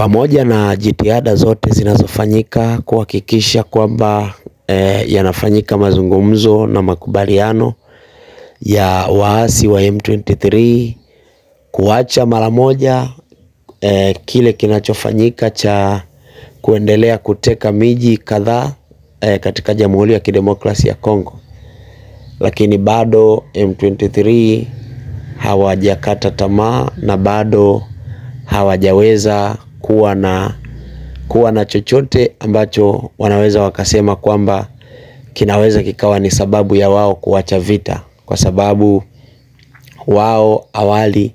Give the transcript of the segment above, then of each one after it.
Pamoja na jitihada zote zinazofanyika kuhakikisha kwamba yanafanyika mazungumzo na makubaliano ya waasi wa M23 kuacha mara moja kile kinachofanyika cha kuendelea kuteka miji kadhaa katika Jamhuri ya Kidemokrasia ya Kongo, lakini bado M23 hawajakata tamaa na bado hawajaweza kuwa na chochote ambacho wanaweza wakasema kwamba kinaweza kikawa ni sababu ya wao kuacha vita, kwa sababu wao awali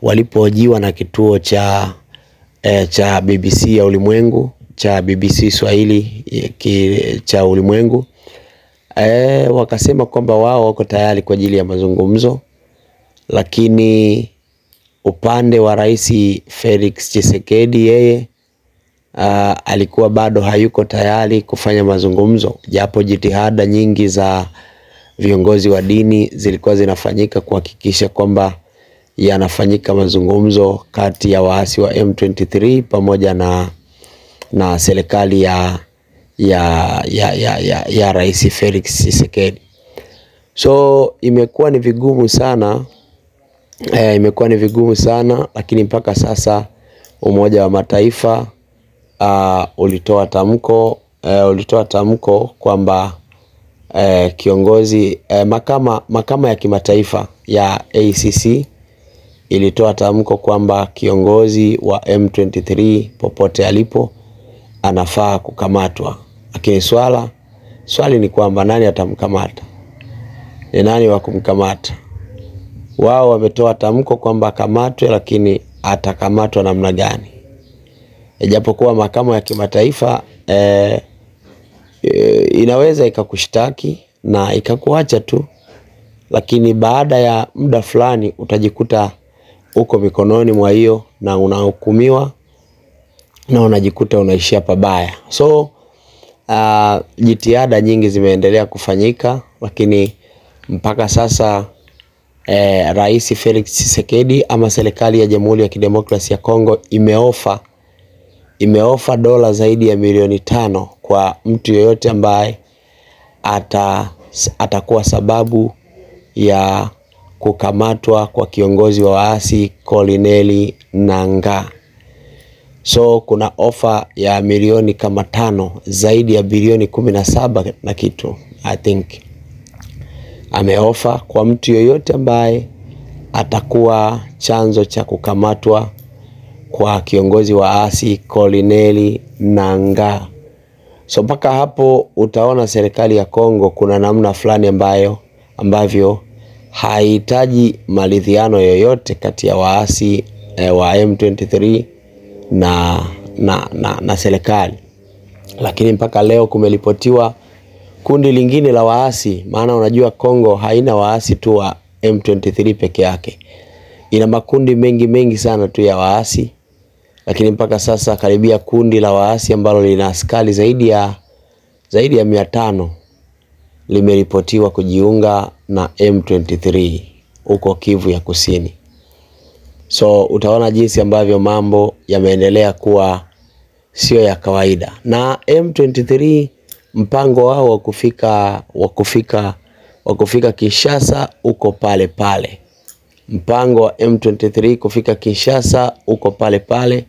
walipohojiwa na kituo cha BBC ya ulimwengu, cha BBC Swahili cha ulimwengu, wakasema kwamba wao wako tayari kwa ajili ya mazungumzo, lakini upande wa Rais Felix Tshisekedi yeye alikuwa bado hayuko tayari kufanya mazungumzo, japo jitihada nyingi za viongozi wa dini zilikuwa zinafanyika kuhakikisha kwamba yanafanyika mazungumzo kati ya waasi wa M23 pamoja na serikali ya Rais Felix Tshisekedi. So imekuwa ni vigumu sana, lakini mpaka sasa Umoja wa Mataifa ulitoa tamko kwamba kiongozi mahakama ya kimataifa ya ACC ilitoa tamko kwamba kiongozi wa M23 popote alipo anafaa kukamatwa. Lakini swali ni kwamba nani atamkamata? Ni nani wa kumkamata? Wao wametoa tamko kwamba akamatwe, lakini atakamatwa namna gani? Ijapokuwa mahakama ya kimataifa inaweza ikakushtaki na ikakuacha tu, lakini baada ya muda fulani utajikuta uko mikononi mwa hiyo na unahukumiwa na unajikuta unaishia pabaya. So jitihada nyingi zimeendelea kufanyika, lakini mpaka sasa Rais Felix Tshisekedi ama serikali ya Jamhuri ya Kidemokrasia ya Kongo imeofa dola zaidi ya milioni 5 kwa mtu yoyote ambaye atakuwa sababu ya kukamatwa kwa kiongozi wa waasi Corneille Nangaa. So kuna ofa ya milioni kama 5, zaidi ya bilioni 17 na kitu, I think. Ameofa kwa mtu yoyote ambaye atakuwa chanzo cha kukamatwa kwa kiongozi wa waasi Corneille Nangaa. So mpaka hapo utaona serikali ya Kongo kuna namna fulani ambavyo haihitaji maridhiano yoyote kati ya waasi wa M23 na serikali. Lakini mpaka leo kumelipotiwa kundi lingine la waasi, maana unajua Kongo haina waasi tu wa M23 peke yake. Ina makundi mengi sana tu ya waasi, lakini mpaka sasa karibia kundi la waasi ambalo lina askari zaidi ya 500 limeripotiwa kujiunga na M23 huko Kivu ya Kusini. So utaona jinsi ambavyo mambo yameendelea kuwa sio ya kawaida. Na M23 mpango wao wa kufika Kinshasa uko pale. Mpango wa M23 kufika Kinshasa uko pale.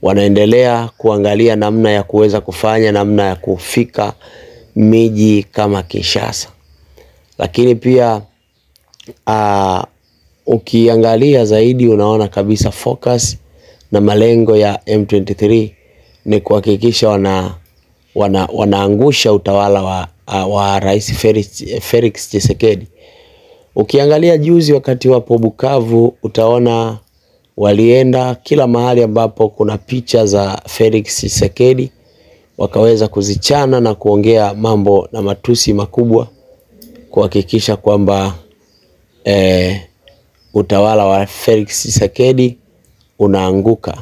Wanaendelea kuangalia namna ya kuweza kufanya namna ya kufika miji kama Kinshasa. Lakini pia ukiangalia zaidi unaona kabisa focus na malengo ya M23 ni kuhakikisha wanaangusha utawala wa Rais Felix Tshisekedi. Ukiangalia juzi wakati wapo Bukavu utaona walienda kila mahali ambapo kuna picha za Felix Tshisekedi, wakaweza kuzichana na kuongea mambo na matusi makubwa kuhakikisha kwamba utawala wa Felix Tshisekedi unaanguka.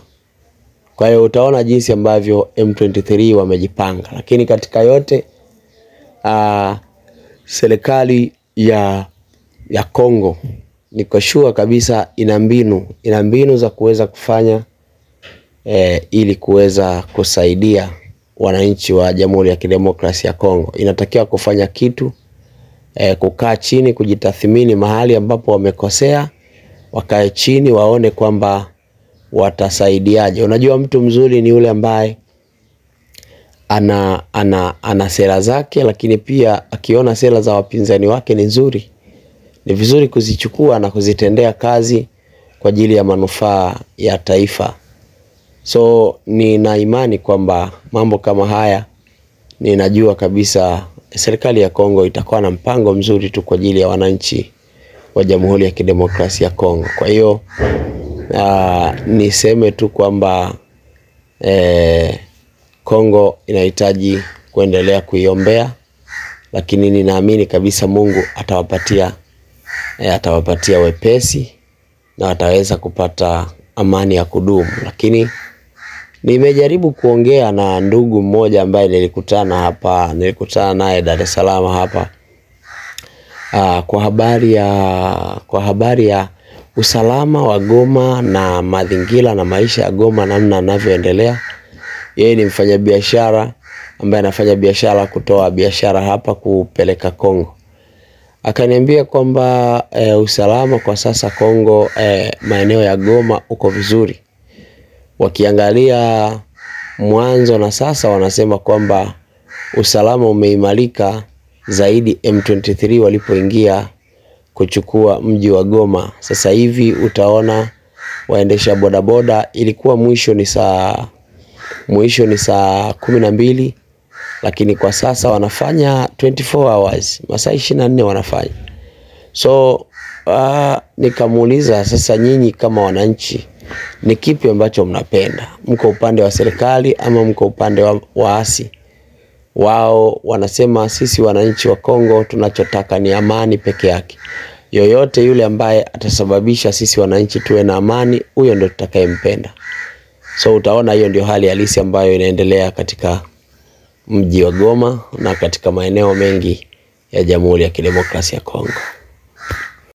Kwa hiyo utaona jinsi ambavyo M23 wamejipanga. Lakini katika yote serikali ya Kongo niko sure kabisa ina mbinu za kuweza kufanya ili kuweza kusaidia wananchi wa Jamhuri ya Kidemokrasia ya Kongo. Inatakiwa kufanya kitu, kukaa chini, kujitathmini mahali ambapo wamekosea, wakae chini waone kwamba watasaidiaje. Unajua mtu mzuri ni yule ambaye ana sera zake, lakini pia akiona sera za wapinzani wake ni nzuri, ni vizuri kuzichukua na kuzitendea kazi kwa ajili ya manufaa ya taifa. So nina imani kwamba mambo kama haya, ninajua kabisa serikali ya Kongo itakuwa na mpango mzuri tu kwa ajili ya wananchi wa Jamhuri ya Kidemokrasia ya Kongo. Kwa hiyo niseme tu kwamba Kongo inahitaji kuendelea kuiombea, lakini ninaamini kabisa Mungu atawapatia wepesi na wataweza kupata amani ya kudumu. Lakini nimejaribu kuongea na ndugu mmoja ambaye nilikutana naye Dar es Salaam hapa, kwa habari ya usalama wa Goma na mazingira na maisha ya Goma namna yanavyoendelea. Yeye ni mfanyabiashara ambaye anafanya biashara, kutoa biashara hapa kupeleka Kongo. Akaniambia kwamba usalama kwa sasa Kongo, maeneo ya Goma uko vizuri. Wakiangalia mwanzo na sasa, wanasema kwamba usalama umeimarika zaidi M23 walipoingia kuchukua mji wa Goma. Sasa hivi utaona waendesha bodaboda, ilikuwa mwisho ni saa 12, lakini kwa sasa wanafanya 24 hours, masaa 24 wanafanya. So nikamuuliza, sasa nyinyi kama wananchi ni kipi ambacho mnapenda? Mko upande wa serikali ama mko upande wa waasi? Wao wanasema sisi wananchi wa Kongo tunachotaka ni amani peke yake. Yoyote yule ambaye atasababisha sisi wananchi tuwe na amani, huyo ndio tutakayempenda. So utaona hiyo ndio hali halisi ambayo inaendelea katika mji wa Goma na katika maeneo mengi ya Jamhuri ya Kidemokrasia ya Kongo.